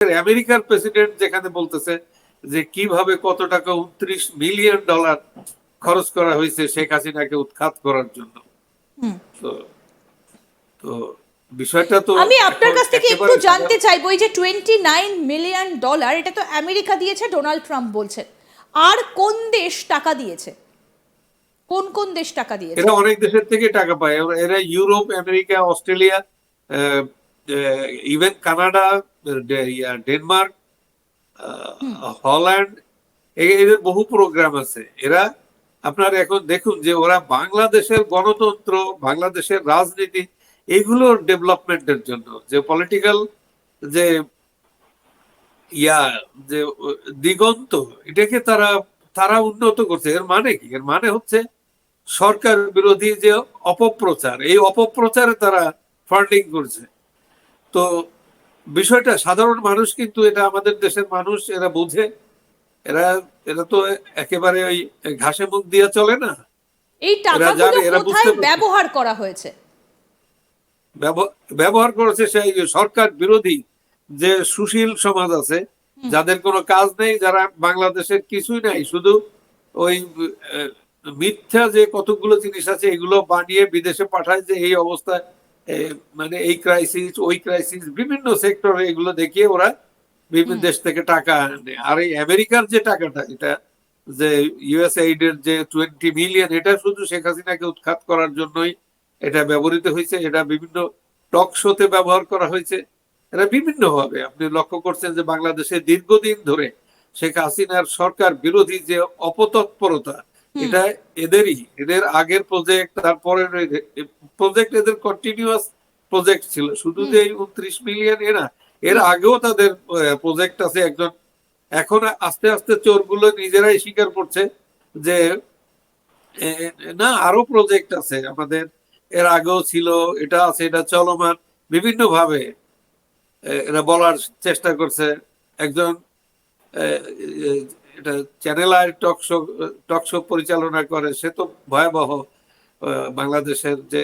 আমেরিকার প্রেসিডেন্ট যেখানে বলতেছে যে কিভাবে কত টাকা $29 মিলিয়ন খরচ করা হয়েছে শেখ হাসিনাকে উৎখাত করার জন্য। তো তো বিষয়টা তো আমি আপনার এখন কাছ থেকে একটু একেবারে জানতে চাইবো, এই যে $29 মিলিয়ন এটা তো আমেরিকা দিয়েছে, ডোনাল্ড ট্রাম্প বলছেন, আর কোন দেশ টাকা দিয়েছে, কোন কোন দেশ টাকা দিয়েছে? এরা অনেক দেশের থেকে টাকা পায়। এরা Europe, America, Australia, even Canada, Denmark, Holland, এদের বহু প্রোগ্রাম আছে। এরা আপনার এখন দেখুন যে ওরা বাংলাদেশের গণতন্ত্র, বাংলাদেশের রাজনীতি, এগুলোর ডেভেলপমেন্টের জন্য যে পলিটিক্যাল যে যে দিগন্ত, এটাকে তারা তারা উন্নত করছে। এর মানে কি? এর মানে হচ্ছে সরকার বিরোধী যে অপপ্রচার, এই অপপ্রচারে তারা ফান্ডিং করছে। তো বিষয়টা সাধারণ মানুষ কিন্তু এটা আমাদের দেশের মানুষ এরা বুঝে। এরা এরা তো একেবারে ওই ঘাসে মুখ দিয়ে চলে না। এই এরা টাকাগুলো জানে, এরা বুঝতে কোথায় ব্যবহার করা হয়েছে? ব্যবহার করেছে সেই সরকার বিরোধী যে সুশীল সমাজ আছে, যাদের কোনো কাজ নেই, যারা বাংলাদেশের কিছুই নাই, শুধু ওই মিথ্যা যে কতগুলো জিনিস আছে এগুলো বানিয়ে বিদেশে পাঠায় যে এই অবস্থায়, মানে এই ক্রাইসিস ওই ক্রাইসিস, বিভিন্ন সেক্টরে এগুলো দেখিয়ে ওরা বিভিন্ন দেশ থেকে টাকা আনে। আর এই আমেরিকার যে টাকাটা, এটা যে ইউএসএইড এর যে 20 মিলিয়ন, এটা শুধু শেখ হাসিনাকে উৎখাত করার জন্যই এটা ব্যবহৃত হয়েছে। এটা বিভিন্ন টক শোতে ব্যবহার করা হয়েছে। এটা বিভিন্ন ভাবে আপনি লক্ষ্য করছেন যে বাংলাদেশে দীর্ঘদিন ধরে শেখ হাসিনার সরকার বিরোধী যে অপতৎপরতা, এটা এদেরই, এদের আগের প্রজেক্ট, তারপরে প্রজেক্ট, এদের কন্টিনিউয়াস প্রজেক্ট ছিল। শুধু যে 29 মিলিয়ন এরা, এর আগেও তাদের প্রজেক্ট আছে। একজন এখন আস্তে আস্তে চোরগুলো নিজেরাই স্বীকার করছে যে না, আরো প্রজেক্ট আছে আমাদের, এর আগেও ছিল, এটা আছে, এটা চলমান। বিভিন্ন ভাবে এরা বলার চেষ্টা করছে। একজন এটা চ্যানেল আই টক শো পরিচালনা করে, সে তো ভয়াবহ। বাংলাদেশের যে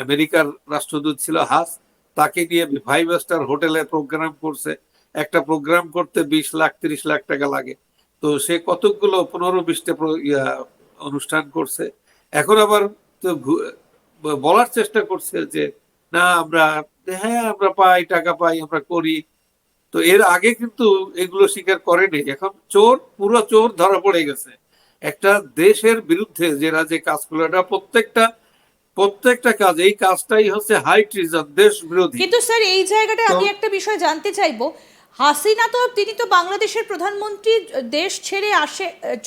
আমেরিকার রাষ্ট্রদূত ছিল হাস, তাকে নিয়ে 5 স্টার হোটেলে প্রোগ্রাম করছে। একটা প্রোগ্রাম করতে 20 লাখ 30 লাখ টাকা লাগে। তো সে কতগুলো 15-20টা অনুষ্ঠান করছে। এখন আবার তো বলার চেষ্টা করছে যে না, আমরা হ্যাঁ আমরা পাই, টাকা পাই, আমরা করি। তো এর আগে কিন্তু এগুলো স্বীকার করেনি। এখন চোর, পুরো চোর ধরা পড়ে গেছে। একটা দেশের বিরুদ্ধে যারা যে কাজগুলো, এটা প্রত্যেকটা কাজ, এই কাজটাই হচ্ছে হাই ট্রিজন, দেশ বিরোধী। কিন্তু স্যার এই জায়গাটা আমি একটা বিষয় জানতে চাইবো, হাসিনা তো, তিনি তো বাংলাদেশের প্রধানমন্ত্রী, দেশ ছেড়ে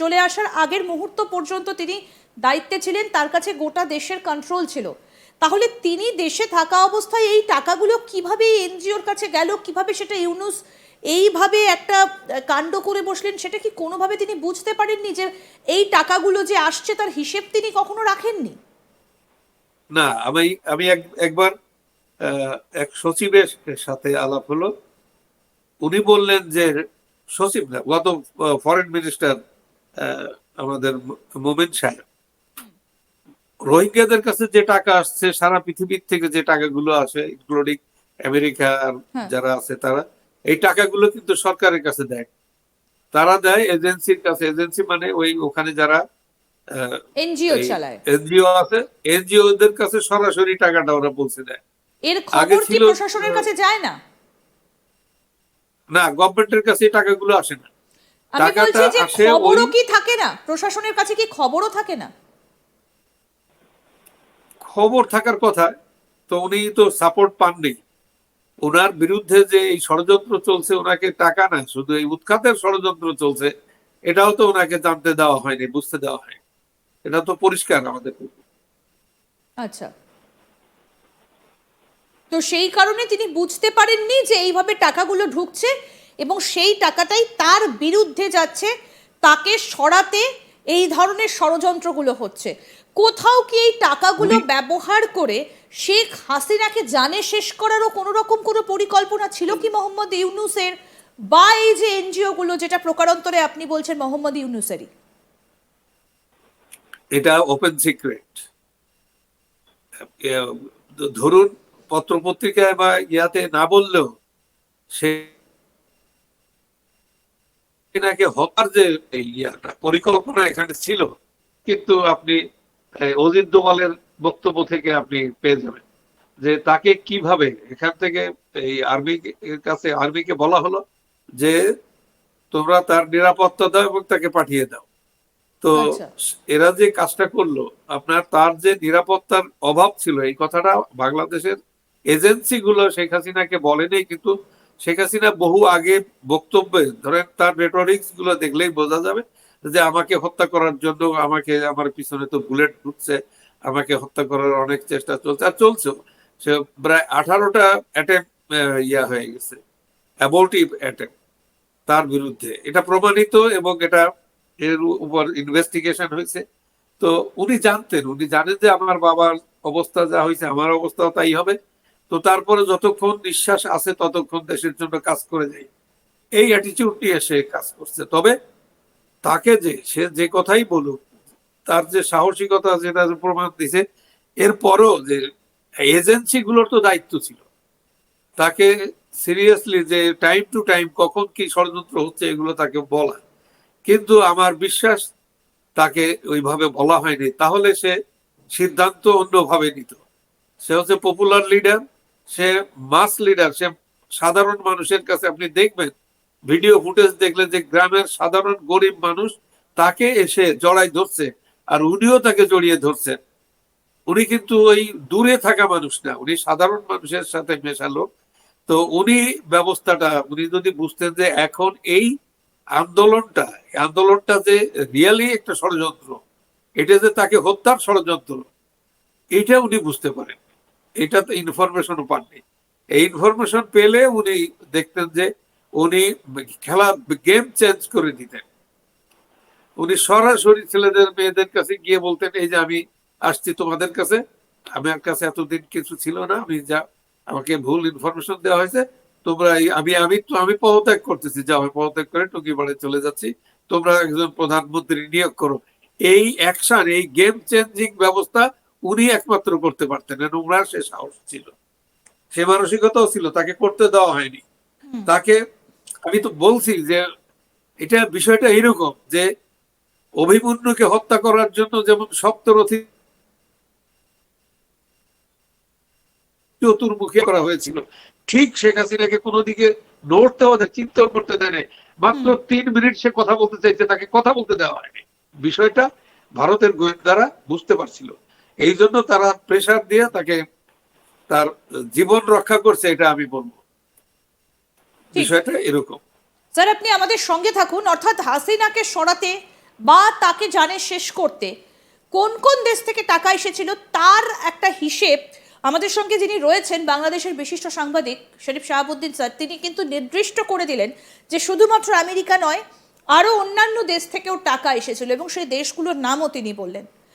চলে আসার আগের মুহূর্ত পর্যন্ত তিনি দায়িত্বে ছিলেন, তার কাছে গোটা দেশের কন্ট্রোল ছিল। তাহলে তিনি দেশে থাকা অবস্থায় এই টাকাগুলো কিভাবে এনজিওর কাছে গেল, কিভাবে সেটা ইউনুস এইভাবে একটা কাণ্ড করে বসলেন, সেটা কি কোনোভাবে তিনি বুঝতে পারেননি যে এই টাকাগুলো যে আসছে তার হিসেব তিনি কখনো রাখেননি? না, আমি একবার এক সচিবের সাথে আলাপ হলো। উনি বললেন যে, সচিব না, গত ফরেন মিনিস্টার আমাদের মোমেন সাহেব, রোহিঙ্গাদের কাছে যে টাকা আসছে, সারা পৃথিবীর থেকে যে টাকাগুলো আসে, ইনক্লুডিং আমেরিকার যারা আছে, তারা এই টাকাগুলো কিন্তু সরকারের কাছে দেয়। তারা দেয় এজেন্সির কাছে। এজেন্সি মানে ওই ওখানে যারা এনজিও চালায়, এনজিও আছে, এনজিও দের কাছে সরাসরি টাকাটা ওরা পৌঁছে দেয়। এর আগে খবর কি ছিল প্রশাসনের কাছে যায় না? না, গভর্নমেন্টের কাছে এই টাকাগুলো আসে না। আমি টাকাটা বলছি যে আসে ওই, খবরও কি থাকে না প্রশাসনের কাছে, কি খবরও থাকে না? খবর থাকার কথা। তো উনি তো সাপোর্ট পাননি। ওনার বিরুদ্ধে যে এই ষড়যন্ত্র চলছে, ওনাকে টাকা না, শুধু এই উৎখাতের ষড়যন্ত্র চলছে, এটাও তো ওনাকে জানতে দেওয়া হয়নি, বুঝতে দেওয়া হয়নি। এটা তো পরিষ্কার আমাদের। আচ্ছা, তো সেই কারণে তিনি বুঝতে পারেননি যে এইভাবে টাকাগুলো ঢুকছে এবং সেই টাকাটাই তার বিরুদ্ধে যাচ্ছে, তাকে সরাতে এই ধরনের ষড়যন্ত্রগুলো হচ্ছে। কোথাও কি এই টাকাগুলো ব্যবহার করে শেখ হাসিনাকে জানে শেষ করারও কোনো রকম কোনো পরিকল্পনা ছিল কি মোহাম্মদ ইউনুসের, বা এই যে এনজিও গুলো, যেটা প্রকারান্তরে আপনি বলছেন মোহাম্মদ ইউনুসেরই? এটা ওপেন সিক্রেট। ধরুন পত্রপত্রিকায় বা ইয়াতে না বললেও, সে হাসিনাকে হত্যার যে ইয়াটা পরিকল্পনা এখানে ছিল, কিন্তু আপনি অজিত দোভালের বক্তব্য থেকে আপনি পেয়ে যাবেন যে তাকে কিভাবে এখান থেকে এই আর্মিকে বলা হলো যে তোমরা তার নিরাপত্তা দাও এবং তাকে পাঠিয়ে দাও। তো আচ্ছা। এরা যে কাজটা করলো, আপনার তার যে নিরাপত্তার অভাব ছিল এই কথাটা বাংলাদেশের এজেন্সি গুলো শেখ হাসিনাকে বলেনি, কিন্তু শেখ হাসিনা বহু আগে বক্তব্যে ধরেন তার রেটরিক্স গুলো দেখলেই বোঝা যাবে যে আমাকে হত্যা করার জন্য আমার পিছনে তো বুলেট ঢুকছে, আমাকে হত্যা করার অনেক চেষ্টা চলছে আর চলছে। সে প্রায় 18টা অ্যাটেম্প হয়ে গেছে, অ্যাবর্টিভ অ্যাটেম্প তার বিরুদ্ধে, এটা প্রমাণিত এবং এটা এর উপর ইনভেস্টিগেশন হয়েছে। তো উনি জানেন যে আমার বাবার অবস্থা যা হয়েছে আমার অবস্থাও তাই হবে। তো তারপরে যতক্ষণ নিঃশ্বাস আছে ততক্ষণ দেশের জন্য কাজ করে যাই, এই অ্যাটিটিউড নিয়ে সে কাজ করছে। তবে তাকে সে যে কথাই বলুক, তার যে সাহসিকতা যেটা প্রমাণ দিছে, এরপরও যে এজেন্সি গুলোর তো দায়িত্ব ছিল তাকে সিরিয়াসলি যে টাইম টু টাইম কখন কি ষড়যন্ত্র হচ্ছে এগুলো তাকে বলা, কিন্তু আমার বিশ্বাস তাকে ওইভাবে বলা হয়নি, তাহলে সে সিদ্ধান্ত অন্যভাবে নিত। সে হচ্ছে পপুলার লিডার, সে মাস লিডার, সে সাধারণ মানুষের কাছে আপনি দেখবেন ভিডিও ফুটেজ দেখলে যে গ্রামের সাধারণ গরিব মানুষ তাকে এসে জড়াই ধরছে, আর উনিও তাকে জড়িয়ে ধরছেন। উনি কিন্তু ওই দূরে থাকা মানুষ না, উনি সাধারণ মানুষের সাথে মেশালো। তো উনি যদি বুঝতেন যে এখন এই আন্দোলনটা যে রিয়েলি একটা ষড়যন্ত্র, এটা যে তাকে হত্যার ষড়যন্ত্র, এটা উনি বুঝতে পারেন। এটা তো ইনফরমেশনও পাননি। এই ইনফরমেশন পেলে উনি দেখতেন যে উনি গেম চেঞ্জ করে দিতেন। উনি সরাসরি ছেলেদের মেয়েদের কাছে গিয়ে বলতেন এই যে আমি আসছি তোমাদের কাছে, আমার কাছে এতদিন কিছু ছিল না, আমাকে ভুল ইনফরমেশন দেওয়া হয়েছে, তোমরা আমি পদত্যাগ করতেছি, যাও আমি পদত্যাগ করে টুকিপাড়ায় চলে যাচ্ছি, তোমরা একজন প্রধানমন্ত্রী নিয়োগ করো। এই অ্যাকশন, এই গেম চেঞ্জিং ব্যবস্থা উনি একমাত্র করতে পারতেন, ওনার সে সাহস ছিল, সে মানসিকতাও ছিল, তাকে করতে দেওয়া হয়নি। তাকে আমি তো বলছি যে বিষয়টা এইরকম যে অভিমন্যুকে হত্যা করার জন্য যেমন সপ্তরথী চতুর্মুখী করা হয়েছিল, ঠিক শেখ হাসিনাকে কোনো দিকে নড়তেও চিন্তাও করতে দেয় নাই। মাত্র 3 মিনিট সে কথা বলতে চাইছে, তাকে কথা বলতে দেওয়া হয়নি। বিষয়টা ভারতের গোয়েন্দারা বুঝতে পারছিল, এই জন্য তারা প্রেসার দিয়ে তাকে তার জীবন রক্ষা করছে, এটা আমি বলবো। বিষয়টা এরকম। স্যার আপনি আমাদের সঙ্গে থাকুন। অর্থাৎ হাসিনাকে সরাতে বা তাকে জানে শেষ করতে কোন কোন দেশ থেকে টাকা এসেছিল তার একটা হিসেব আমাদের সঙ্গে যিনি রয়েছেন বাংলাদেশের বিশিষ্ট সাংবাদিক শরীফ শাহাবুদ্দিন স্যার, তিনি কিন্তু নির্দিষ্ট করে দিলেন যে শুধুমাত্র আমেরিকা নয়, আরও অন্যান্য দেশ থেকেও টাকা এসেছিল এবং সেই দেশগুলোর নামও তিনি বললেন।